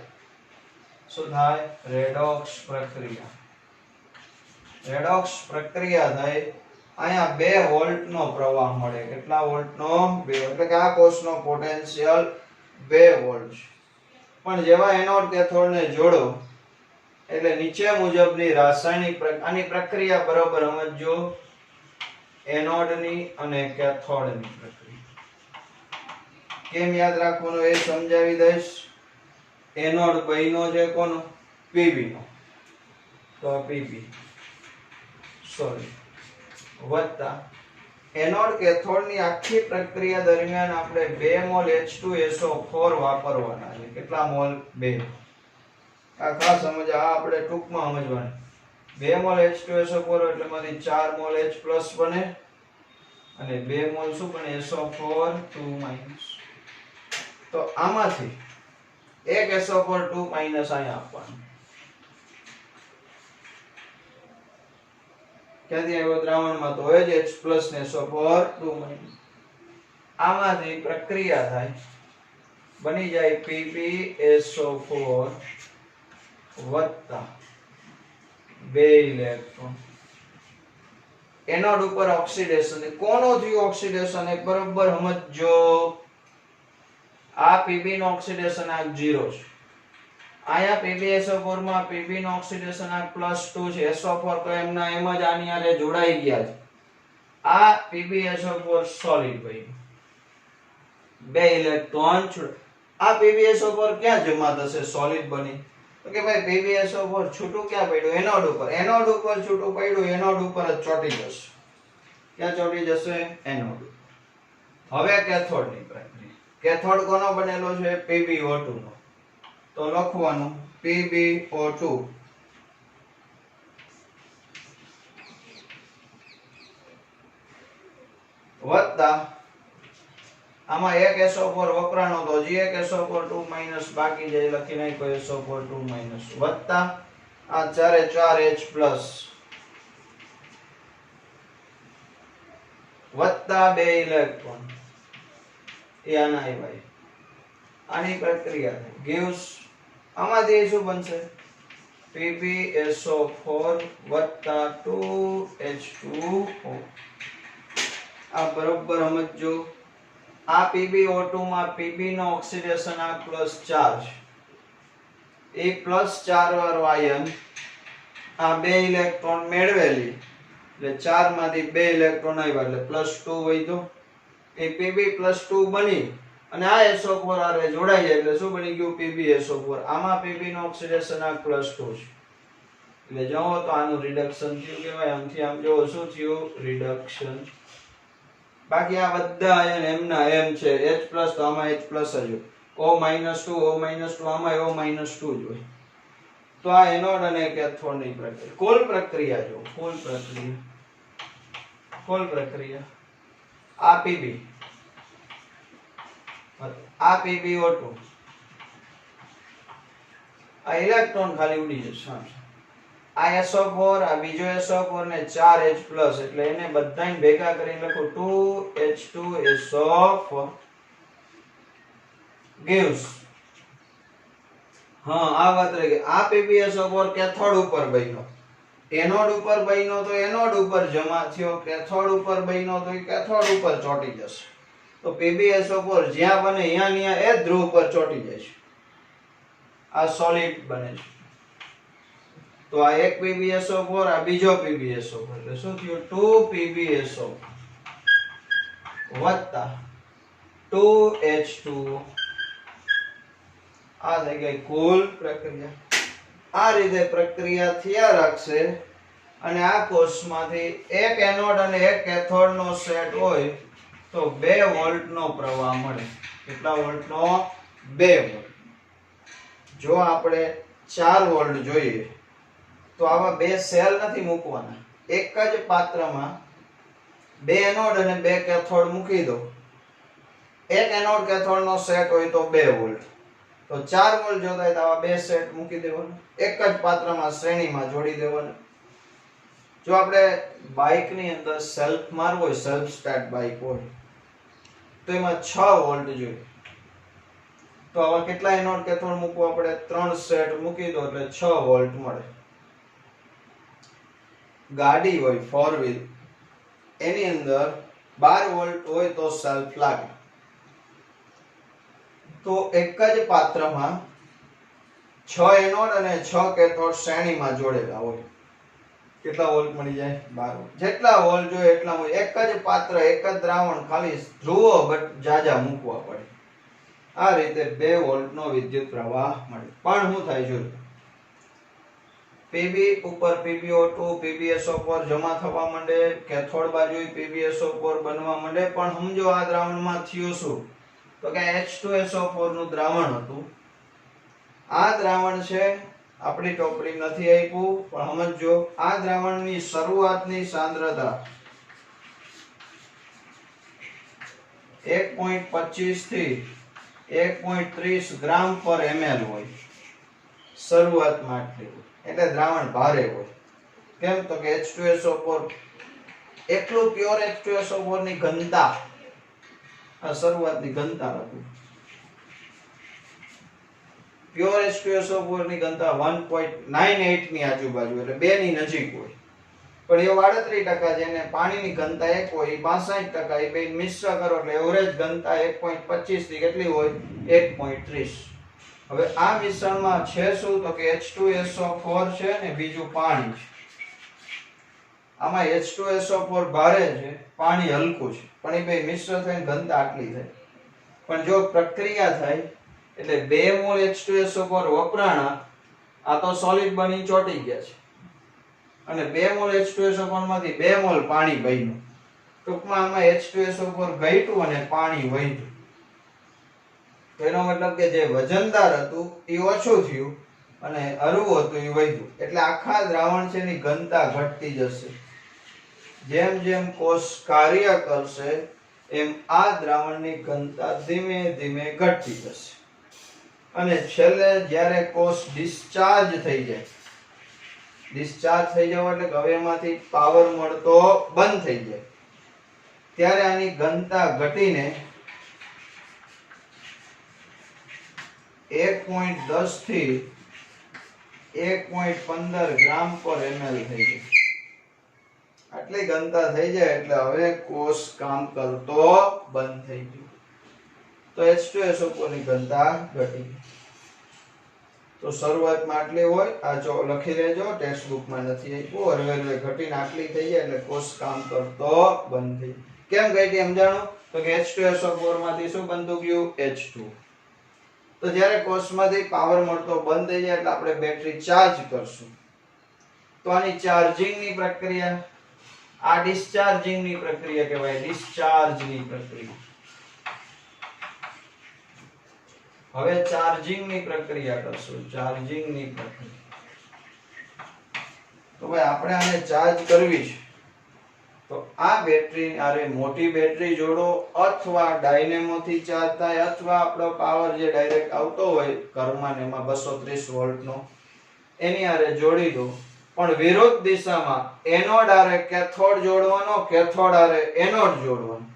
શું થાય? રેડોક્સ પ્રક્રિયા. રેડોક્સ પ્રક્રિયા થાય. અહીંયા 2 વોલ્ટ નો પ્રવાહ મળે. કેટલા વોલ્ટ નો? 2. એટલે કે આ કોષનો પોટેન્શિયલ 2 વોલ્ટ છે. પણ જેવા એનોડ કેથોડ ને જોડો એટલે નીચે મુજબની રાસાયણિક આની પ્રક્રિયા બરોબર સમજો. એનોડની અને કેથોડની પ્રક્રિયા કેમ યાદ રાખવાનું એ સમજાવી દઈશ. એનોડ બન્યો છે કોનો? Pb નો. તો Pb વત્તા એનોડ કેથોડ ની આખી પ્રક્રિયા દરમિયાન આપણે 2 મોલ H2SO4 વાપરવાના છે. કેટલા મોલ? 2. આ ખાસ સમજ. આ આપણે ટૂંકમાં સમજવાનું. 2 મોલ H2SO4 એટલે માંથી 4 મોલ H+ બને અને 2 મોલ શું બને? SO4 2-. તો આમાંથી એક SO4 2- અહીંયા આપવાનું. ક્યાંથી આવ્યો? દ્રાવણમાં તો હોય જ H+ ને SO4 2-. આમાંથી પ્રક્રિયા થાય બની જાય PbSO4 વત્તા 2 ઇલેક્ટ્રોન. એનોડ ઉપર ઓક્સિડેશન. કોનો થયું ઓક્સિડેશન? એક બરોબર સમજો. આ Pb નો ઓક્સિડેશન આ 0 છે. આયા PbSO4 માં Pb નો ઓક્સિડેશન આ +2 છે. SO4 તો એમના એમ જ આની હારે જોડાઈ ગયા છે. આ PbSO4 સોલિડ બન્યું. 2 ઇલેક્ટ્રોન છૂટ. આ PbSO4 ક્યાં જમા થશે? સોલિડ બની. તો કે ભાઈ PbSO4 છૂટું ક્યાં પડ્યું? એનોડ ઉપર. એનોડ ઉપર છૂટું પડ્યું, એનોડ ઉપર જ ચોંટી જશે. ક્યાં ચોંટી જશે? એનોડ. હવે કેથોડ ની પ્રક્રિયા. કેથોડ કોનો બનેલો છે? PbO2 નો. તો લખવાનું PbO2 વત્તા આમાં એક SO4 વપરાણો તો હજી એક SO4 2- બાકી જાય, લખી નાખ્યો SO4 2- વત્તા આ 4 એ 4H પ્લસ વત્તા 2 ઇલેક્ટ્રોન. એ આના આવ્યા. આની પ્રક્રિયા gives આમાંથી શું બનશે? PbSO4 વત્તા 2H2O. આ બરોબર સમજો. આ PbO2 માં Pb નો ઓક્સિડેશન આ +4 છે. એ +4 વાળો આયન આ 2 ઇલેક્ટ્રોન મેળવેલી એટલે 4 માંથી 2 ઇલેક્ટ્રોન આવ્યા એટલે +2 વધ્યો. એ Pb +2 બની અને આ SO4 આરે જોડાઈ જાય એટલે શું બની ગયું? PbSO4. આમાં Pb નો ઓક્સિડેશન આ +2 છે એટલે જો તો આનું રિડક્શન થયું કહેવાય. આમથી આમ જો શું થયું? રિડક્શન. બાકી આ બધા આયન એમના એમ છે. H+ તો આમાં H+ જ હોય. O- 2 આમાં O- 2 જ હોય. તો આ એનોડ અને કેથોડ ની પ્રક્રિયા. કુલ પ્રક્રિયા જો. કુલ પ્રક્રિયા આ Pb આ PbO2 આ ઇલેક્ટ્રોન ખાલી ઉડી જશે. આ SO4 આ બીજો SO4 ને 4H+ એટલે એને બધાને ભેગા કરીને લખો 2H2SO4 gives. હા આ વાત રહી ગઈ. આ PbSO4 કેથોડ ઉપર બન્યો. એનોડ ઉપર બન્યો તો એનોડ ઉપર જમા થયો. કેથોડ ઉપર બન્યો તો કેથોડ ઉપર ચોંટી જશે. તો PbSO4 જ્યાં બને અહીંયા એ ધ્રુવ પર ચોંટી જાય છે. આ સોલિડ બને છે. તો આ એક PbSO4 આ બીજો PbSO4 એટલે શું થયું? 2PbSO વત્તા 2H2O. આ થઈ ગઈ કુલ પ્રક્રિયા. આ રીતે પ્રક્રિયા થયા રાખશે અને આ કોષમાંથી એક એનોડ અને એક કેથોડ નો સેટ હોય તો 2 વોલ્ટ નો પ્રવાહ મળે. કેટલા વોલ્ટ નો? 2 વોલ્ટ. જો આપણે 4 વોલ્ટ જોઈએ તો આવા 2 સેલ નથી મૂકવાના. એક જ પાત્રમાં 2 એનોડ અને 2 કેથોડ મૂકી દો. એક એનોડ કેથોડ નો સેટ હોય તો 2 વોલ્ટ. તો 4 વોલ્ટ જોતા હોય તો આવા 2 સેટ મૂકી દેવાના. એક જ પાત્રમાં શ્રેણીમાં જોડી દેવાના. જો આપણે બાઇક ની અંદર સેલ્ફ મારવો હોય, સેલ્ફ સ્ટાર્ટ બાઇક હોય તો એમાં 6 વોલ્ટ જોઈએ. તો આવા કેટલા એનોડ કેથોડ મૂકવા પડે? 3 સેટ મૂકી દો એટલે 6 વોલ્ટ મળે. ગાડી હોય 4 વ્હીલ એની અંદર 12 વોલ્ટ હોય તો સેલ્ફ લાગે. તો એક જ પાત્રમાં 6 એનોડ અને 6 કેથોડ શ્રેણીમાં જોડેલા હોય. કેટલા વોલ્ટ મળી જાય? 12 વોલ્ટ. જેટલા વોલ્ટ જોઈએ એટલા હોય. એક જ પાત્ર એક જ દ્રાવણ ખાલી ધ્રુવો બટ જાજા મૂકવા પડે. આ રીતે 2 વોલ્ટ નો વિદ્યુત પ્રવાહ મળે. પણ શું થાય જો Pb ઉપર PbO2 PbSO4 જમા થવા માંડે. કેથોડ બાજુ PbSO4 બનવા માંડે. પણ સમજો આ દ્રાવણમાં થયું શું? તો કે H2SO4 નું દ્રાવણ હતું. આ દ્રાવણ છે આપણી ટોપલી નથી આપ્યું પણ સમજો આ દ્રાવણની શરૂઆતની સાંદ્રતા 1.25 થી 1.30 ગ્રામ પર ml હોય. શરૂઆતમાં આટલી એટલે દ્રાવણ ભારે હોય. કેમ તો કે H2SO4 એકલું પ્યોર H2SO4 ની ઘનતા આ શરૂઆતની ઘનતા હતી. પ્યોર H2SO4 ની ઘનતા 1.98 ની આજુબાજુ એટલે 2 ની નજીક હોય, પણ એ 38% જેને પાણીની ઘનતા 1 હોય, 62% એ બે મિશ્ર કરો એટલે એવરેજ ઘનતા 1.25 થી કેટલી હોય? 1.30. હવે આ મિશ્રણમાં છે શું? તો કે H2SO4 છે ને બીજું પાણી છે. આમાં H2SO4 ભારે છે, પાણી હલકું છે, પણ એ બે મિશ્ર થઈને ઘનતા આટલી થાય. પણ જો પ્રક્રિયા થાય એટલે 2 મોલ H2SO4 વપરાણા, આ તો સોલિડ બની ચોટી ગયા છે, અને 2 મોલ H2SO4 માંથી 2 મોલ પાણી બન્યું. ટૂંકમાં આમાં H2SO4 ઘટ્યું અને પાણી વધ્યું. તેનો મતલબ કે જે વજનદાર હતું એ ઓછું થયું અને હળવું હતું એ વધ્યું. એટલે આખા દ્રાવણ છે એની ઘનતા ઘટતી જશે. જેમ જેમ કોષ કાર્ય કરશે એમ આ દ્રાવણની ઘનતા ધીમે ધીમે ઘટતી જશે, અને છેલ્લે જ્યારે કોષ ડિસ્ચાર્જ થઈ જાય, ડિસ્ચાર્જ થઈ જવો એટલે કે હવે એમાંથી પાવર મળતો બંધ થઈ જાય, ત્યારે આની ઘનતા ઘટીને 1.10 થી 1.15 ગ્રામ પર ml થઈ જાય. આટલી ઘનતા થઈ જાય એટલે હવે કોષ કામ કરતો બંધ થઈ ગયો. તો H2SO4 ની ઘનતા ઘટી. તો શરૂઆતમાં આટલી હોય, આ જો લખી લેજો, ટેક્સ્ટ બુકમાં નથી આપ્યું. હરવે ઘટીને આટલી થઈ જાય એટલે કોષ કામ કરતો બંધ થઈ. કેમ ઘટી સમજાણું? તો કે H2SO4 માંથી શું બનતું ગયું? H2. તો જ્યારે કોષમાંથી પાવર મળતો બંધ થઈ જાય એટલે આપણે બેટરી ચાર્જ કરશું. તો આની ચાર્જિંગ ની પ્રક્રિયા, આ ડિસ્ચાર્જિંગ ની પ્રક્રિયા કહેવાય, ડિસ્ચાર્જ ની પ્રક્રિયા. હવે ચાર્જિંગ ની પ્રક્રિયા કરશું, ચાર્જિંગ ની પ્રક્રિયા. તો ભાઈ આપણે આને ચાર્જ કરવી છે, તો આ બેટરી આરે મોટી બેટરી જોડો, અથવા ડાયનેમો થી ચાર્જ થાય, અથવા આપણો પાવર જે ડાયરેક્ટ આવતો હોય ઘરમાં ને એમાં 230 વોલ્ટ નો, એની આરે જોડી દો. પણ વિરુદ્ધ દિશામાં એનોડ આરે કેથોડ જોડવાનો, કેથોડ આરે એનોડ જોડવાનો.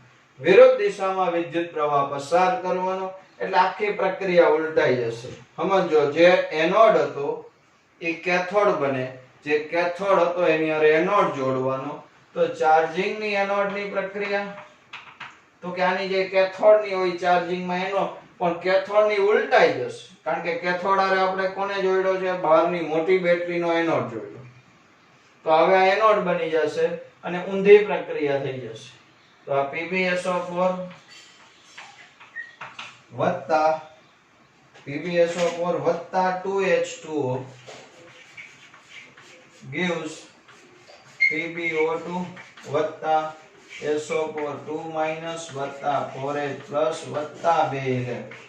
વિરુદ્ધ દિશામાં વિદ્યુત પ્રવાહ પસાર કરવાનો, એટલે આખી પ્રક્રિયા ઉલટાઈ જશે. સમજો, જે એનોડ હતો એ કેથોડ બને, જે કેથોડ હતો એની આરે એનોડ જોડવાનો. તો ચાર્જિંગ ની એનોડ ની પ્રક્રિયા, તો કે આની જે કેથોડ ની હોય ચાર્જિંગ માં એનોડ, પણ કેથોડ ની ઉલટાઈ જશે, કારણ કે કેથોડ આરે આપણે કોને જોડ્યો છે? બહારની મોટી બેટરી નો એનોડ જોડ્યો. તો હવે આ એનોડ બની જશે અને ઊંધી પ્રક્રિયા થઈ જશે. તો આ PbSO4 વત્તા PbSO4 વત્તા 2H2O gives PbO2 વત્તા SO4 2- વત્તા 4H+ વત્તા 2 ઇલેક્ટ્રોન.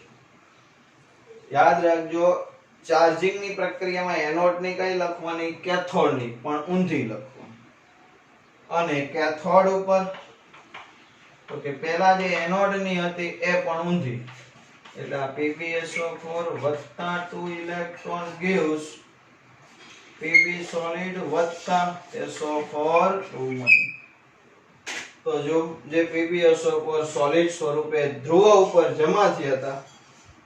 યાદ રાખજો, ચાર્જિંગ ની પ્રક્રિયામાં એનોડ ની કઈ લખવાની? કેથોડ ની, પણ ઊંધી લખવાની. અને કેથોડ ઉપર તો કે પહેલા જે એનોડ ની હતી એ પણ ઊંધી, એટલે આ PbSO4 વત્તા 2 ઇલેક્ટ્રોન gives Pb solid વત્તા SO4 2-. તો જો જે PbSO4 સોલિડ સ્વરૂપે ધ્રુવ ઉપર જમા થયા હતા,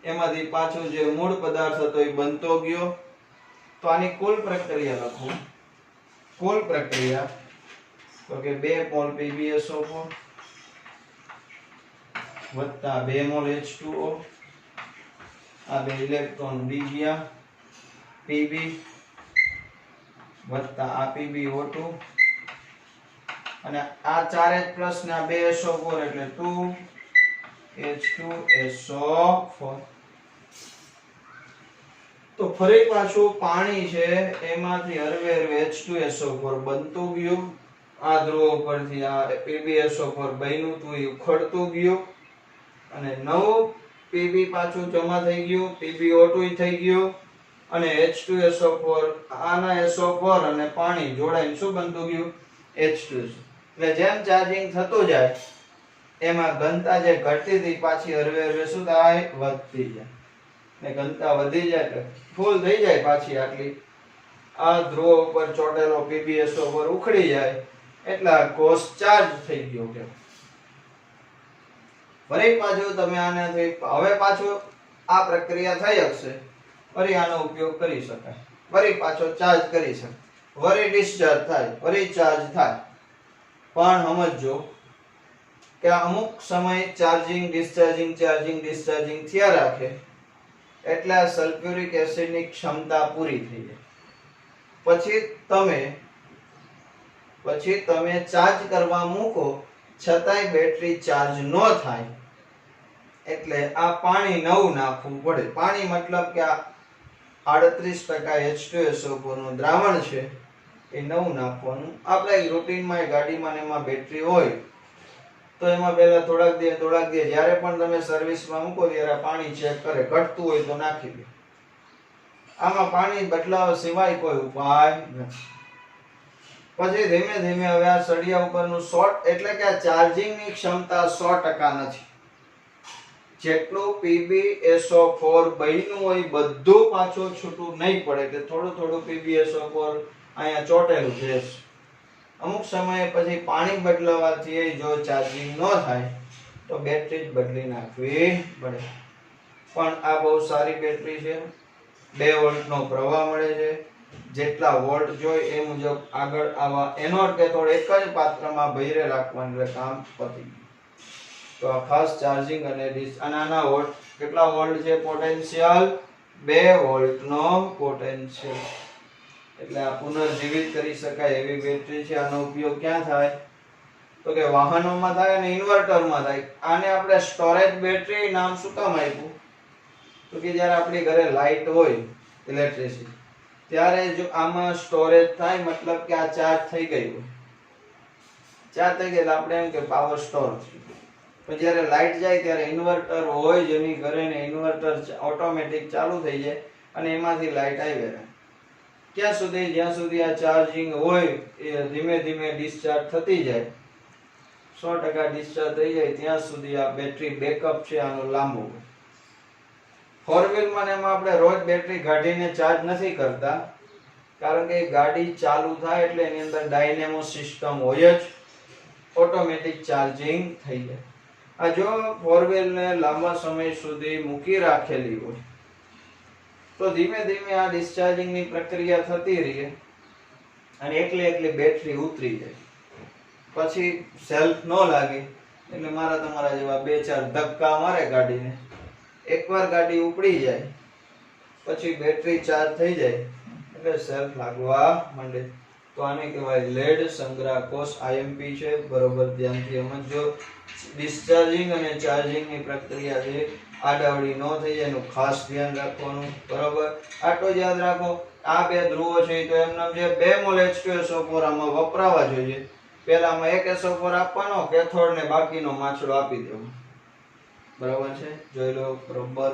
એમાંથી પાછો જે મૂળ પદાર્થ હતો એ બનતો ગયો. તો આની કુલ પ્રક્રિયા લખો. કુલ પ્રક્રિયા તો કે 2 મોલ PbSO4 વત્તા 2 મોલ H2O, આ બે ઇલેક્ટ્રોન બી ગયા, Pb વત્તા આ PbO2, અને આ 4H+ ને આ 2 SO4 એટલે 2H2SO4. તો ફરી પાછું પાણી છે એમાંથી હરવે હરવે H2SO4 બનતું ગયું. આ ધ્રુવ પરથી આ PbSO4 બન્યું હતું એ ઉખડતું ગયું, અને નવું Pb પાછું જમા થઈ ગયું, PbO2 થઈ ગયું, અને H2SO4 આના SO4 અને પાણી જોડાઈને શું બનતું ગયું? H2SO. એટલે જેમ ચાર્જિંગ થતું જાય એમાં ઘનતા જે ઘટતી હતી પાછી હરવે હરવે શું થાય? વધતી જાય. ને ઘનતા વધી જાય એટલે ફૂલ થઈ જાય પાછી આટલી. આ ધ્રુવ ઉપર ચોટેલો PbSO4 ઉખડી જાય એટલે કોષ ચાર્જ થઈ ગયો કે. ફરી પાછું તમે આનાથી હવે પાછું આ પ્રક્રિયા થઈ હશે, ફરી આનો ઉપયોગ કરી શકાય, ફરી પાછો ચાર્જ કરી શકાય, વળી ડિસ્ચાર્જ થાય, વળી ચાર્જ થાય. પણ સમજો કે અમુક સમય ચાર્જિંગ ડિસ્ચાર્જિંગ થયા રાખે એટલે આ સલ્ફ્યુરિક એસિડની ક્ષમતા પૂરી થઈ જાય. પછી તમે ચાર્જ કરવા મૂકો છતાંય બેટરી ચાર્જ ન થાય એટલે આ પાણી નવું નાખવું પડે. પાણી મતલબ કે આ 38% H2SO4 નું દ્રાવણ છે એ નવું નાખવાનું. આપણે રૂટીનમાં ગાડીમાં ને એમાં બેટરી હોય તો એમાં પહેલા થોડાક દે જ્યારે પણ તમે સર્વિસમાં મૂકો ત્યારે પાણી ચેક કરે, ઘટતું હોય તો નાખી દે. આમાં પાણી બદલાવ સિવાય કોઈ ઉપાય નથી. પછી ધીમે ધીમે હવે આ સળિયા ઉપરનું શોર્ટ એટલે કે આ ચાર્જિંગની ક્ષમતા 100% નથી. જેટલું PbSO4 બન્યું હોય બધું પાછું છૂટું નહીં પડે કે થોડું PbSO4 અહીંયા ચોટેલું છે. અમુક સમયે પછી પાણી બદલાવાથી જો ચાર્જિંગ ન થાય તો બેટરી જ બદલી નાખવી પડે. પણ આ બહુ સારી બેટરી છે, 2 વોલ્ટનો પ્રવાહ મળે છે, જેટલા વોલ્ટ જોઈએ એ મુજબ આગળ આવા એનોડ કેથોડ એક જ પાત્રમાં ભરીને રાખવાનું એટલે કામ પતી ગયું. તો આ ખાસ ચાર્જિંગ અને આના વોલ્ટ કેટલા વોલ્ટ છે પોટેન્શિયલ 2 વોલ્ટનો પોટેન્શિયલ એટલે આ પુનર્જીવિત કરી શકાય એવી બેટરી છે. આનો ઉપયોગ ક્યાં થાય તો કે વાહનોમાં થાય અને ઇન્વર્ટરમાં થાય. આને આપણે સ્ટોરેજ બેટરી નામ શું કામ આપ્યું તો કે જ્યારે આપણી ઘરે લાઇટ હોય ઇલેક્ટ્રિસિટી ત્યારે જો આમાં સ્ટોરેજ થાય મતલબ કે આ ચાર્જ થઈ ગઈ હોય, ચાર્જ થઈ ગઈ એટલે આપણે એમ કે પાવર સ્ટોર થઈ ગયો. પણ જ્યારે લાઇટ જાય ત્યારે ઇન્વર્ટર હોય જેની ઘરે ને ઇન્વર્ટર ઓટોમેટિક ચાલુ થઈ જાય અને એમાંથી લાઇટ આવી રહે. જ્યાં સુધી આ ચાર્જિંગ હોય એ ધીમે ધીમે ડિસ્ચાર્જ થતી જાય, 100% ડિસ્ચાર્જ થઈ જાય ત્યાં સુધી આ બેટરી બેકઅપ છે આનો લાંબો. ફોર વ્હીલમાં એમાં આપણે રોજ બેટરી કાઢીને ચાર્જ નથી કરતા કારણ કે ગાડી ચાલુ થાય એટલે એની અંદર ડાયનેમો સિસ્ટમ હોય જ, ઓટોમેટિક ચાર્જિંગ થઈ જાય. આ જો ફોર વ્હીલ ને લાંબા સમય સુધી મૂકી રાખેલી હોય તો ધીમે ધીમે આ ડિસ્ચાર્જિંગ ની પ્રક્રિયા થતી રહે અને એકલી બેટરી ઉતરી જાય. પછી સેલ્ફ ન લાગે એટલે મારા તમારા જેવા 2-4 ધક્કા મારે ગાડીને, એકવાર ગાડી ઉપડી જાય પછી બેટરી ચાર્જ થઈ જાય એટલે સેલ્ફ લાગવા માંડે. તો આને કહેવાય લેડ સંગ્રહ કોષ, IMP છે. બરોબર ધ્યાનથી સમજો. ડિસ્ચાર્જિંગ અને ચાર્જિંગ ની પ્રક્રિયા છે આડાવડી ન થઈ જાય એનું ખાસ ધ્યાન રાખવાનું. બરોબર આટલું જ યાદ રાખો. આ 2 ધ્રુવો છે તો એમનો જે 2 મોલ H2SO4 આમાં વપરાવા જોઈએ. પહેલામાં 1 SO4 આપવાનો, કેથોડ ને બાકીનો માછડો આપી દેવો. બરાબર છે, જોઈ લો બરોબર.